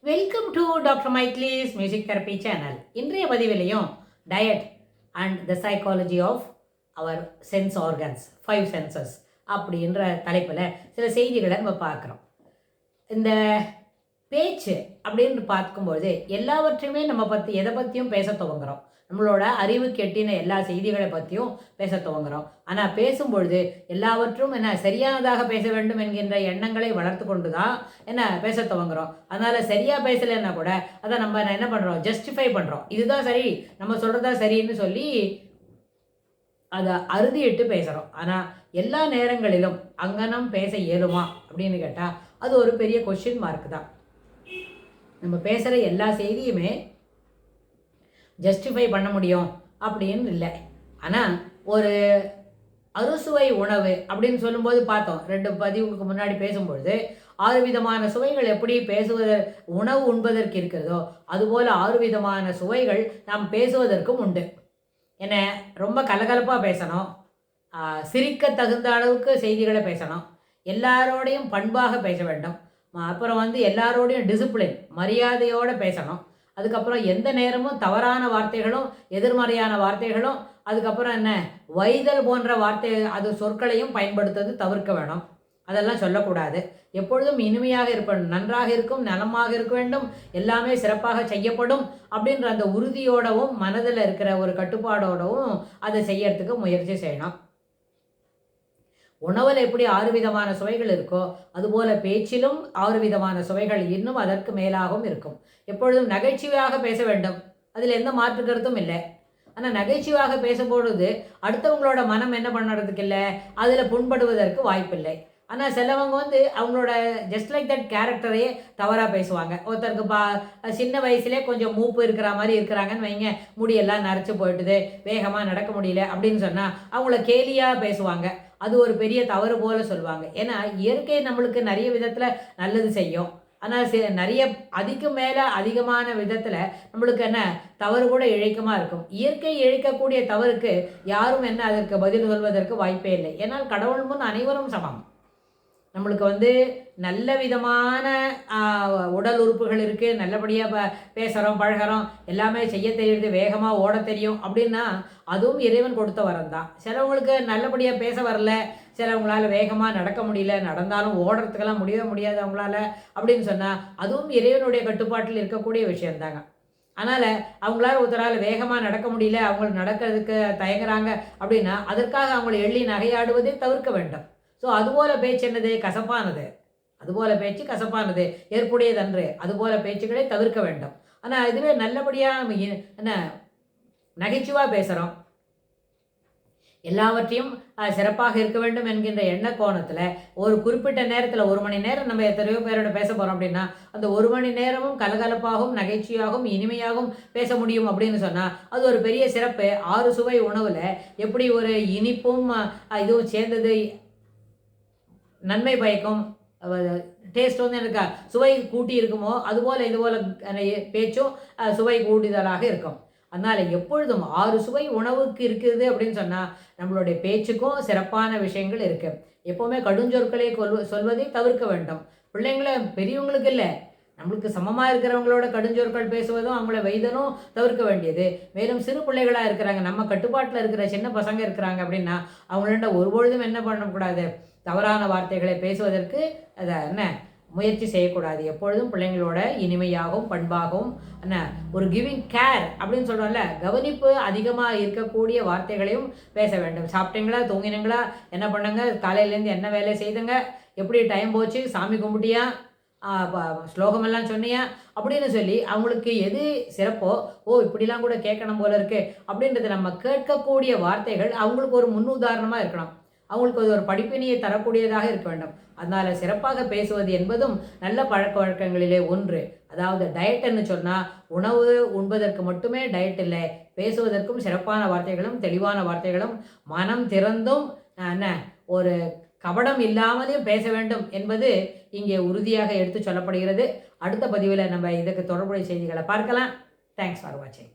Welcome to doctor Michael's music therapy channel. இன்றைய பதிவிலையும் diet and the psychology of our sense organs 5 senses அப்படின்ற தலைப்பில் சில செய்திகளை நம்ம பார்க்குறோம். இந்த பேச்சு அப்படின்னு பார்க்கும்போது எல்லாவற்றையுமே நம்ம எதை பற்றியும் பேச துவங்குறோம். நம்மளோட அறிவுக்கு எட்டின எல்லா செய்திகளை பற்றியும் பேச துவங்குறோம். ஆனால் பேசும்பொழுது எல்லாவற்றும் சரியானதாக பேச வேண்டும் என்கின்ற எண்ணங்களை வளர்த்து கொண்டு தான் பேச துவங்குறோம். அதனால் சரியாக பேசலைன்னா கூட அதை நம்ம என்ன பண்ணுறோம், ஜஸ்டிஃபை பண்ணுறோம். இதுதான் சரி, நம்ம சொல்கிறதா சரின்னு சொல்லி அதை அறுதியிட்டு பேசுகிறோம். ஆனால் எல்லா நேரங்களிலும் அங்கனம் பேச இயலுமா அப்படின்னு கேட்டால் அது ஒரு பெரிய கொஸ்டின் மார்க் தான். நம்ம பேசுகிற எல்லா செய்தியுமே ஜஸ்டிஃபை பண்ண முடியும் அப்படின்னு இல்லை. ஆனால் ஒரு அறுசுவை உணவு அப்படின்னு சொல்லும்போது பார்த்தோம், 2 பதிவுக்கு முன்னாடி பேசும்பொழுது 6 விதமான சுவைகள் எப்படி உணவு உண்பதற்கு இருக்கிறதோ அதுபோல் 6 விதமான சுவைகள் நாம் பேசுவதற்கும் உண்டு. என்ன, ரொம்ப கலகலப்பாக பேசணும், சிரிக்க தகுந்த அளவுக்கு செய்திகளை பேசணும், எல்லாரோடையும் பண்பாக பேச வேண்டும், அப்புறம் எல்லாரோடையும் டிசிப்ளின் மரியாதையோடு பேசணும், அதுக்கப்புறம் எந்த நேரமும் தவறான வார்த்தைகளும் எதிர்மறையான வார்த்தைகளும் அதுக்கப்புறம் வைதல் போன்ற அது சொற்களையும் பயன்படுத்துவது தவிர்க்க வேணும். அதெல்லாம் சொல்லக்கூடாது. எப்பொழுதும் இனிமையாக இருப்பணும், நன்றாக இருக்கும், நலமாக இருக்க வேண்டும், எல்லாமே சிறப்பாக செய்யப்படும் அப்படின்ற அந்த உறுதியோடவும் மனதில் இருக்கிற ஒரு கட்டுப்பாடோடவும் அதை செய்யறதுக்கு முயற்சி செய்யணும். உணவில் எப்படி 6 விதமான சுவைகள் இருக்கோ அதுபோல் பேச்சிலும் 6 விதமான சுவைகள் இன்னும் அதற்கு மேலாகவும் இருக்கும். எப்பொழுதும் நகைச்சுவையாக பேச வேண்டும், அதில் எந்த மாற்று கருத்தும் இல்லை. ஆனால் நகைச்சுவையாக பேசும்பொழுது அடுத்தவங்களோட மனம் என்ன பண்ணுறதுக்கு இல்லை, அதில் புண்படுவதற்கு வாய்ப்பில்லை. ஆனால் சிலவங்க அவங்களோட ஜஸ்ட் லைக் தட் கேரக்டரையே தவறாக பேசுவாங்க. ஒருத்தருக்கு சின்ன வயசுலேயே கொஞ்சம் மூப்பு இருக்கிற மாதிரி இருக்கிறாங்கன்னு வைங்க, முடியெல்லாம் நரைச்சி போயிட்டுது, வேகமாக நடக்க முடியல அப்படின்னு சொன்னால் அவங்கள கேலியாக பேசுவாங்க. அது ஒரு பெரிய தவறு போல சொல்லுவாங்க. ஏன்னா இயற்கை நம்மளுக்கு நிறைய விதத்தில் நல்லது செய்யும். ஆனால் நிறைய அதிகமான விதத்தில் நம்மளுக்கு தவறு கூட இழைக்கமாக இருக்கும். இயற்கை இழைக்கக்கூடிய தவறுக்கு யாரும் அதற்கு பதில் சொல்வதற்கு வாய்ப்பே இல்லை. ஏன்னால் கடவுள் முன் அனைவரும் சமம். நம்மளுக்கு நல்ல விதமான உடல் உறுப்புகள் இருக்குது, நல்லபடியாக பேசுகிறோம், பழகிறோம், எல்லாமே செய்ய தெரியுது, வேகமாக ஓட தெரியும் அப்படின்னா அதுவும் இறைவன் கொடுத்த வரம் தான். சிலவங்களுக்கு நல்லபடியாக பேச வரல, சிலவங்களால் வேகமாக நடக்க முடியல, நடந்தாலும் ஓடுறதுக்கெல்லாம் முடியவே முடியாது அவங்களால அப்படின்னு சொன்னால் அதுவும் இறைவனுடைய கட்டுப்பாட்டில் இருக்கக்கூடிய விஷயந்தாங்க. அதனால் அவங்களால ஒருத்தரால் வேகமாக நடக்க முடியல, அவங்களுக்கு நடக்கிறதுக்கு தயங்குறாங்க அப்படின்னா அதற்காக அவங்களை எள்ளி நகையாடுவதை தவிர்க்க வேண்டும். ஸோ அதுபோல் பேச்சு என்னது, கசப்பானது. அதுபோல் பேச்சு கசப்பானது, ஏற்புடையதன்று. அதுபோல் பேச்சுக்களை தவிர்க்க வேண்டும். ஆனால் இதுவே நல்லபடியாக நகைச்சுவாக பேசுகிறோம், எல்லாவற்றையும் சிறப்பாக இருக்க வேண்டும் என்கின்ற எண்ண கோணத்தில் ஒரு குறிப்பிட்ட நேரத்தில் 1 மணி நேரம் நம்ம எத்தனையோ பேரோட பேச போகிறோம் அப்படின்னா அந்த 1 மணி நேரமும் கலகலப்பாகவும் நகைச்சுவையாகவும் இனிமையாகவும் பேச முடியும் அப்படின்னு சொன்னால் அது ஒரு பெரிய சிறப்பு. 6 சுவை உணவில் எப்படி ஒரு இனிப்பும் இதுவும் சேர்ந்தது நன்மை பயக்கும், டேஸ்ட் எனக்கு சுவை கூட்டி இருக்குமோ அதுபோல் இதுபோல் பேச்சும் சுவை கூட்டுதலாக இருக்கும். அதனால் எப்பொழுதும் 6 சுவை உணவுக்கு இருக்குது அப்படின்னு சொன்னால் நம்மளுடைய பேச்சுக்கும் சிறப்பான விஷயங்கள் இருக்குது. எப்போவுமே கடுஞ்சொற்களை சொல்வதை தவிர்க்க வேண்டும். பிள்ளைங்களை பெரியவங்களுக்கு இல்லை, நம்மளுக்கு சமமாக இருக்கிறவங்களோட கடுஞ்சொற்கள் பேசுவதும் அவங்கள வைதலும் தவிர்க்க வேண்டியது. மேலும் சிறு பிள்ளைகளாக இருக்கிறாங்க, நம்ம கட்டுப்பாட்டில் இருக்கிற சின்ன பசங்க இருக்கிறாங்க அப்படின்னா அவங்கள்ட்ட ஒருபொழுதும் என்ன பண்ணக்கூடாது, தவறான வார்த்தைகளை பேசுவதற்கு அதை முயற்சி செய்யக்கூடாது. எப்பொழுதும் பிள்ளைங்களோட இனிமையாகவும் பண்பாகவும் ஒரு கிவிங் கேர் அப்படின்னு சொல்கிறோம்ல, கவனிப்பு அதிகமாக இருக்கக்கூடிய வார்த்தைகளையும் பேச வேண்டும். சாப்பிட்டீங்களா, தூங்கினீங்களா, என்ன பண்ணுங்க, காலையிலேருந்து என்ன வேலை செய்துங்க, எப்படி டைம் போச்சு, சாமி கும்பிட்டியா, ஸ்லோகமெல்லாம் சொன்னியா அப்படின்னு சொல்லி அவங்களுக்கு எது சிறப்போ, இப்படிலாம் கூட கேட்கணும் போல இருக்கு அப்படின்றது நம்ம கேட்கக்கூடிய வார்த்தைகள் அவங்களுக்கு ஒரு முன்னுதாரணமாக இருக்கணும். அவங்களுக்கு அது ஒரு படிப்பினையை தரக்கூடியதாக இருக்க வேண்டும். அதனால் சிறப்பாக பேசுவது என்பதும் நல்ல பழக்க வழக்கங்களிலே ஒன்று. அதாவது டயட்டுன்னு சொன்னால் உணவு உண்பதற்கு மட்டுமே டயட் இல்லை, பேசுவதற்கும் சிறப்பான வார்த்தைகளும் தெளிவான வார்த்தைகளும் மனம் திறந்தும் ஒரு கபடம் இல்லாமலேயும் பேச வேண்டும் என்பது இங்கே உறுதியாக எடுத்து சொல்லப்படுகிறது. அடுத்த பதிவில் நம்ம இதுக்கு தொடர்புடைய செய்திகளை பார்க்கலாம். தேங்க்ஸ் ஃபார் வாட்சிங்.